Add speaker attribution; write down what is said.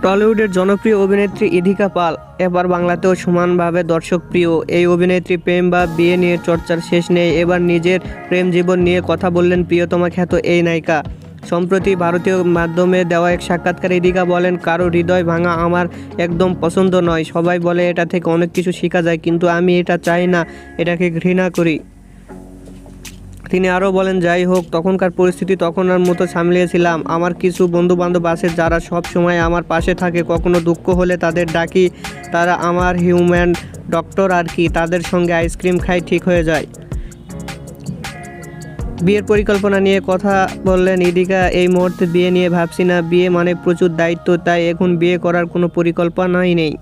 Speaker 1: টলিউডের জনপ্রিয় অভিনেত্রী ইধিকা পাল এবার বাংলাতেও সমানভাবে দর্শকপ্রিয়। এই অভিনেত্রী প্রেম বা বিয়ে নিয়ে চর্চার শেষ নেই। এবার নিজের প্রেম জীবন নিয়ে কথা বললেন প্রিয়তমা খ্যাত এই নায়িকা। সম্প্রতি ভারতীয় মাধ্যমে দেওয়া এক সাক্ষাৎকারে ইধিকা বলেন, কারো হৃদয় ভাঙা আমার একদম পছন্দ নয়। সবাই বলে এটা থেকে অনেক কিছু শেখা যায়, কিন্তু আমি এটা চাই না, এটাকে ঘৃণা করি। তিনি আরও বলেন, যাই হোক, তখনকার পরিস্থিতি তখনকার মতো সামলিয়েছিলাম। আমার কিছু বন্ধুবান্ধব আছে যারা সব সময় আমার পাশে থাকে। কখনো দুঃখ হলে তাদের ডাকি, তারা আমার হিউম্যান ডক্টর আর কি। তাদের সঙ্গে আইসক্রিম খাই, ঠিক হয়ে যায়। বিয়ের পরিকল্পনা নিয়ে কথা বললেন ইধিকা। এই মুহূর্তে বিয়ে নিয়ে ভাবছি না। বিয়ে মানে প্রচুর দায়িত্ব, তাই এখন বিয়ে করার কোনো পরিকল্পনাই নেই।